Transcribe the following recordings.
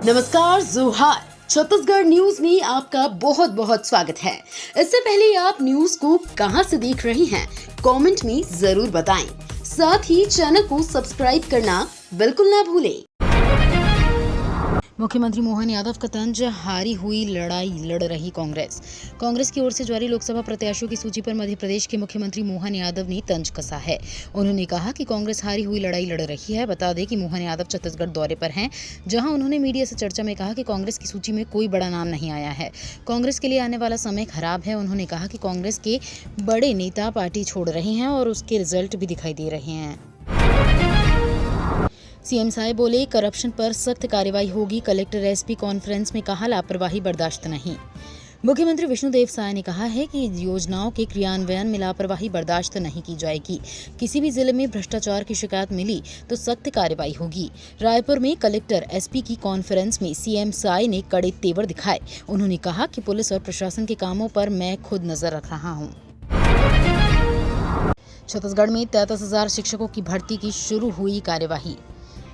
नमस्कार, जोहार। छत्तीसगढ़ न्यूज में आपका बहुत बहुत स्वागत है। इससे पहले आप न्यूज को कहां से देख रहे हैं, कमेंट में जरूर बताएं। साथ ही चैनल को सब्सक्राइब करना बिल्कुल ना भूलें। मुख्यमंत्री मोहन यादव का तंज, हारी हुई लड़ाई लड़ रही कांग्रेस। कांग्रेस की ओर से जारी लोकसभा प्रत्याशियों की सूची पर मध्य प्रदेश के मुख्यमंत्री मोहन यादव ने तंज कसा है। उन्होंने कहा कि कांग्रेस हारी हुई लड़ाई लड़ रही है। बता दें कि मोहन यादव छत्तीसगढ़ दौरे पर हैं, जहां उन्होंने मीडिया से चर्चा में कहा कि कांग्रेस की सूची में कोई बड़ा नाम नहीं आया है। कांग्रेस के लिए आने वाला समय खराब है। उन्होंने कहा कि कांग्रेस के बड़े नेता पार्टी छोड़ रहे हैं और उसके रिजल्ट भी दिखाई दे रहे हैं। सीएम साय बोले, करप्शन पर सख्त कार्रवाई होगी। कलेक्टर एसपी कॉन्फ्रेंस में कहा, लापरवाही बर्दाश्त नहीं। मुख्यमंत्री विष्णुदेव साय ने कहा है कि योजनाओं के क्रियान्वयन में लापरवाही बर्दाश्त नहीं की जाएगी। किसी भी जिले में भ्रष्टाचार की शिकायत मिली तो सख्त कार्रवाई होगी। रायपुर में कलेक्टर एसपी की कॉन्फ्रेंस में सीएम साय ने कड़े तेवर दिखाए। उन्होंने कहा कि पुलिस और प्रशासन के कामों पर मैं खुद नजर रख रहा हूँ। छत्तीसगढ़ में 33,000 शिक्षकों की भर्ती की शुरू हुई कार्यवाही।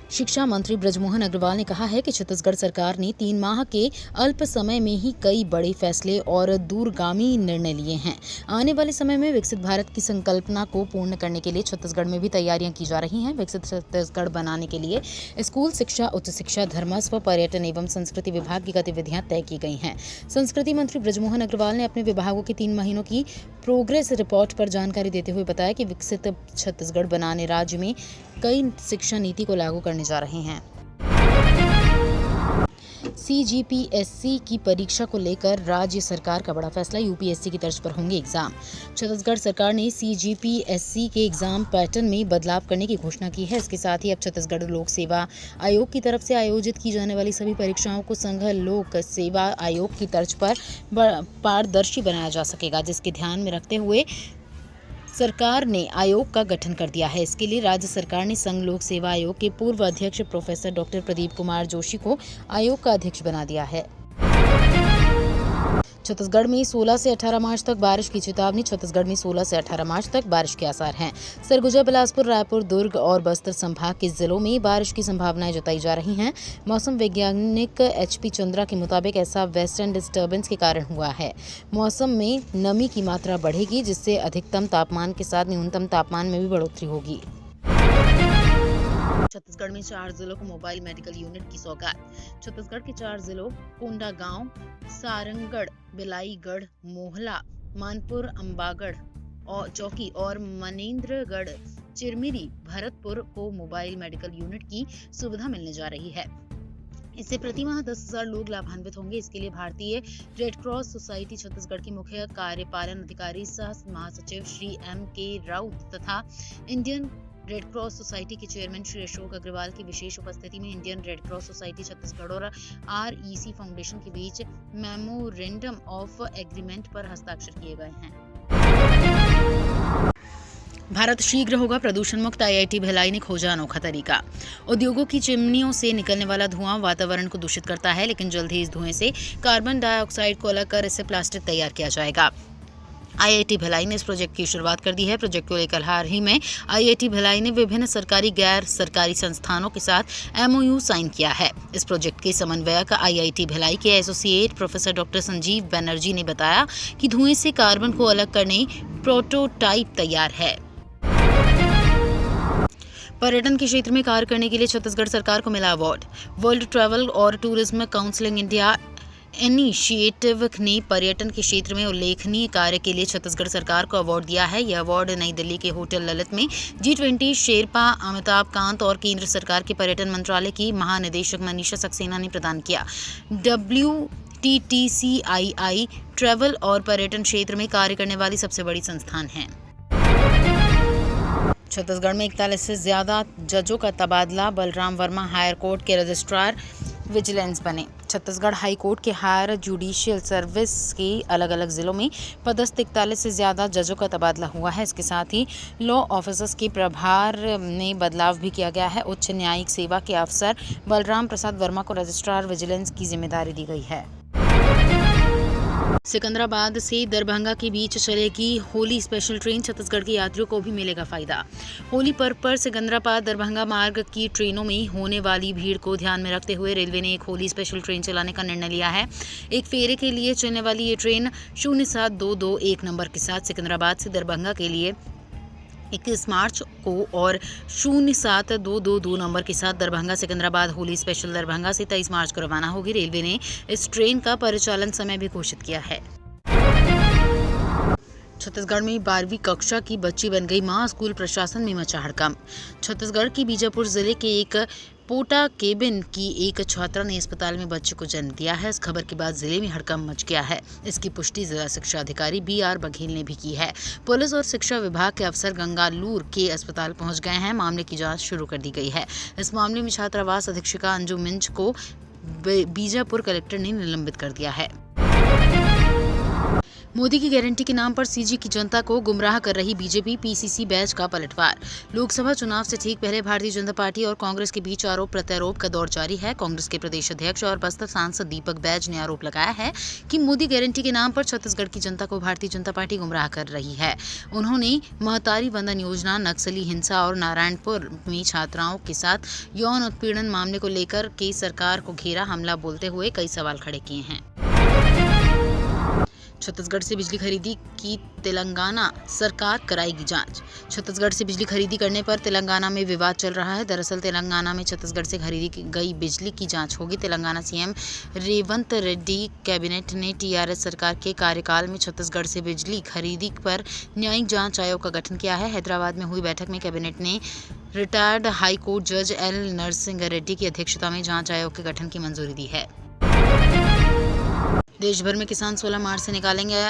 शिक्षा मंत्री बृजमोहन अग्रवाल ने कहा है कि छत्तीसगढ़ सरकार ने 3 माह के अल्प समय में ही कई बड़े फैसले और दूरगामी निर्णय लिए हैं। आने वाले समय में विकसित भारत की संकल्पना को पूर्ण करने के लिए छत्तीसगढ़ में भी तैयारियां की जा रही हैं। विकसित छत्तीसगढ़ बनाने के लिए स्कूल शिक्षा, उच्च शिक्षा, धर्मस्व, पर्यटन एवं संस्कृति विभाग की गतिविधियां तय की गई हैं। संस्कृति मंत्री बृजमोहन अग्रवाल ने अपने विभागों की 3 महीनों की प्रोग्रेस रिपोर्ट पर जानकारी देते हुए बताया कि विकसित छत्तीसगढ़ बनाने राज्य में कई शिक्षा नीति को लागू करने जा रहे हैं। सीजीपीएससी की परीक्षा को लेकर राज्य सरकार का बड़ा फैसला। यूपीएससी की तर्ज पर होंगे एग्जाम। छत्तीसगढ़ सरकार ने सीजीपीएससी के एग्जाम पैटर्न में बदलाव करने की घोषणा की है। इसके साथ ही अब छत्तीसगढ़ लोक सेवा आयोग की तरफ से आयोजित की जाने वाली सभी परीक्षाओं को संघ लोक सेवा आयोग की तर्ज पर पारदर्शी बनाया जा सकेगा, जिसके ध्यान में रखते हुए सरकार ने आयोग का गठन कर दिया है। इसके लिए राज्य सरकार ने संघ लोक सेवा आयोग के पूर्व अध्यक्ष प्रोफेसर डॉक्टर प्रदीप कुमार जोशी को आयोग का अध्यक्ष बना दिया है। छत्तीसगढ़ में 16 से 18 मार्च तक बारिश की चेतावनी। छत्तीसगढ़ में 16 से 18 मार्च तक बारिश के आसार हैं। सरगुजा, बिलासपुर, रायपुर, दुर्ग और बस्तर संभाग के जिलों में बारिश की संभावनाएं जताई जा रही हैं। मौसम वैज्ञानिक एचपी चंद्रा के मुताबिक ऐसा वेस्टर्न डिस्टर्बेंस के कारण हुआ है। मौसम में नमी की मात्रा बढ़ेगी, जिससे अधिकतम तापमान के साथ न्यूनतम तापमान में भी बढ़ोतरी होगी। छत्तीसगढ़ में 4 जिलों को मोबाइल मेडिकल यूनिट की सौगात। छत्तीसगढ़ के 4 जिलों कोंडागांव, सारंगढ़, बिलाईगढ़, मोहला, मानपुर, अंबागढ़ और चौकी और मनेन्द्रगढ़, चिरमिरी, भरतपुर को मोबाइल मेडिकल यूनिट की सुविधा मिलने जा रही है। इससे प्रति माह 10,000 लोग लाभान्वित होंगे। इसके लिए भारतीय रेड क्रॉस सोसाइटी छत्तीसगढ़ के मुख्य कार्यपालन अधिकारी सह महासचिव श्री M.K. राउत तथा इंडियन रेड क्रॉस सोसाइटी के चेयरमैन श्री अशोक अग्रवाल की विशेष उपस्थिति में Indian red cross society Chhattisgarh और REC फाउंडेशन के बीच मेमोरेंडम ऑफ एग्रीमेंट पर हस्ताक्षर किए गए हैं। भारत शीघ्र होगा प्रदूषण मुक्त। IIT भिलाई ने खोजा अनोखा तरीका। उद्योगों की चिमनियों से निकलने वाला धुआं वातावरण को दूषित करता है, लेकिन जल्द ही इस धुएं से कार्बन डाइऑक्साइड को अलग कर इससे प्लास्टिक तैयार किया जाएगा। IIT भिलाई ने इस प्रोजेक्ट की शुरुआत कर दी है। प्रोजेक्ट को लेकर हाल ही में IIT भिलाई ने विभिन्न सरकारी गैर सरकारी संस्थानों के साथ MOU साइन किया है। इस प्रोजेक्ट के समन्वयक IIT भिलाई के associate professor doctor Sanjeev Banerjee ने बताया कि धुएं से कार्बन को अलग करने प्रोटोटाइप तैयार है। पर्यटन के क्षेत्र में कार्य करने के लिए छत्तीसगढ़ सरकार को मिला अवार्ड। वर्ल्ड ट्रैवल और टूरिज्म काउंसिल इंडिया इनिशिएटिव ने पर्यटन के क्षेत्र में उल्लेखनीय कार्य के लिए छत्तीसगढ़ सरकार को अवार्ड दिया है। यह अवार्ड नई दिल्ली के होटल ललित में G20 शेरपा अमिताभ कांत और केंद्र सरकार के पर्यटन मंत्रालय की महानिदेशक मनीषा सक्सेना ने प्रदान किया। WTTCII ट्रैवल और पर्यटन क्षेत्र में कार्य करने वाली सबसे बड़ी संस्थान है। छत्तीसगढ़ में 41 से ज्यादा जजों का तबादला। बलराम वर्मा हायर कोर्ट के रजिस्ट्रार विजिलेंस बने। छत्तीसगढ़ हाई कोर्ट के हायर जुडिशियल सर्विस के अलग अलग जिलों में पदस्थ 41 से ज्यादा जजों का तबादला हुआ है। इसके साथ ही लॉ ऑफिसर्स के प्रभार में बदलाव भी किया गया है। उच्च न्यायिक सेवा के अफसर बलराम प्रसाद वर्मा को रजिस्ट्रार विजिलेंस की जिम्मेदारी दी गई है। सिकंदराबाद से दरभंगा के बीच चलेगी होली स्पेशल ट्रेन। छत्तीसगढ़ के यात्रियों को भी मिलेगा फायदा। होली पर्व पर सिकंदराबाद दरभंगा मार्ग की ट्रेनों में होने वाली भीड़ को ध्यान में रखते हुए रेलवे ने एक होली स्पेशल ट्रेन चलाने का निर्णय लिया है। एक फेरे के लिए चलने वाली ये ट्रेन 07221 नंबर के साथ सिकंदराबाद से दरभंगा के लिए 21 मार्च को और 07222 नंबर के साथ दरभंगा सिकंदराबाद होली स्पेशल दरभंगा से 23 मार्च को रवाना होगी। रेलवे ने इस ट्रेन का परिचालन समय भी घोषित किया है। छत्तीसगढ़ में 12वीं कक्षा की बच्ची बन गई मां, स्कूल प्रशासन में मचा हड़कंप। छत्तीसगढ़ के बीजापुर जिले के एक पोटा केबिन की एक छात्रा ने अस्पताल में बच्चे को जन्म दिया है। इस खबर के बाद जिले में हड़कंप मच गया है। इसकी पुष्टि जिला शिक्षा अधिकारी BR बघेल ने भी की है। पुलिस और शिक्षा विभाग के अफसर गंगालूर के अस्पताल पहुंच गए हैं। मामले की जांच शुरू कर दी गई है। इस मामले में छात्रावास अधीक्षिका अंजू मिंज को बीजापुर कलेक्टर ने निलंबित कर दिया है। मोदी की गारंटी के नाम पर सीजी की जनता को गुमराह कर रही बीजेपी PCC बैच का पलटवार। लोकसभा चुनाव से ठीक पहले भारतीय जनता पार्टी और कांग्रेस के बीच आरोप प्रत्यारोप का दौर जारी है। कांग्रेस के प्रदेश अध्यक्ष और बस्तर सांसद दीपक बैज ने आरोप लगाया है कि मोदी गारंटी के नाम पर छत्तीसगढ़ की जनता को भारतीय जनता पार्टी गुमराह कर रही है। उन्होंने महतारी वंदन योजना, नक्सली हिंसा और नारायणपुर में छात्राओं के साथ यौन उत्पीड़न मामले को लेकर के सरकार को घेरा हमला बोलते हुए कई सवाल खड़े किए हैं। छत्तीसगढ़ से बिजली खरीदी की तेलंगाना सरकार कराएगी जांच। छत्तीसगढ़ से बिजली खरीदी करने पर तेलंगाना में विवाद चल रहा है। दरअसल तेलंगाना में छत्तीसगढ़ से खरीदी गई बिजली की जांच होगी। तेलंगाना CM रेवंत रेड्डी कैबिनेट ने TRS सरकार के कार्यकाल में छत्तीसगढ़ से बिजली खरीदी पर न्यायिक जांच आयोग का गठन किया है। हैदराबाद में हुई बैठक में कैबिनेट ने रिटायर्ड हाई कोर्ट जज L नरसिंह रेड्डी की अध्यक्षता में जांच आयोग के गठन की मंजूरी दी है। देश भर में किसान 16 मार्च से निकालेंगे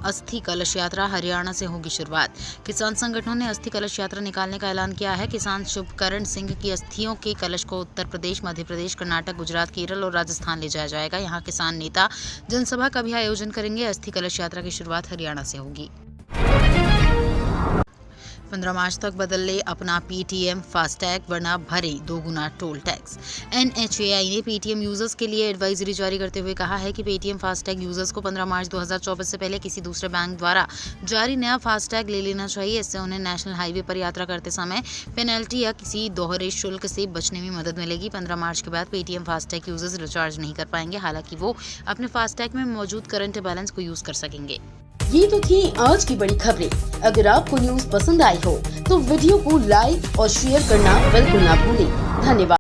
अस्थि कलश यात्रा। हरियाणा से होगी शुरुआत। किसान संगठनों ने अस्थि कलश यात्रा निकालने का ऐलान किया है। किसान शुभकरण सिंह की अस्थियों के कलश को उत्तर प्रदेश, मध्य प्रदेश, कर्नाटक, गुजरात, केरल और राजस्थान ले जाया जाएगा। यहाँ किसान नेता जनसभा का भी आयोजन करेंगे। अस्थि कलश यात्रा की शुरुआत हरियाणा से होगी। 15 मार्च तक बदल ले अपना पेटीएम फास्टैग, वरना भरे 2 गुना टोल टैक्स। NHAI ने पेटीएम यूजर्स के लिए एडवाइजरी जारी करते हुए कहा है कि पेटीएम फास्टैग यूजर्स को 15 मार्च 2024 से पहले किसी दूसरे बैंक द्वारा जारी नया फास्टैग ले लेना चाहिए। इससे उन्हें नेशनल हाईवे पर यात्रा करते समय पेनल्टी या किसी दोहरे शुल्क से बचने में मदद मिलेगी। 15 मार्च के बाद पेटीएम फास्टैग यूजर्स रिचार्ज नहीं कर पाएंगे। हालांकि वो अपने फास्टैग में मौजूद करंट बैलेंस को यूज कर सकेंगे। ये तो थी आज की बड़ी खबरें। अगर आपको न्यूज पसंद आई हो तो वीडियो को लाइक और शेयर करना बिल्कुल ना भूलें। धन्यवाद।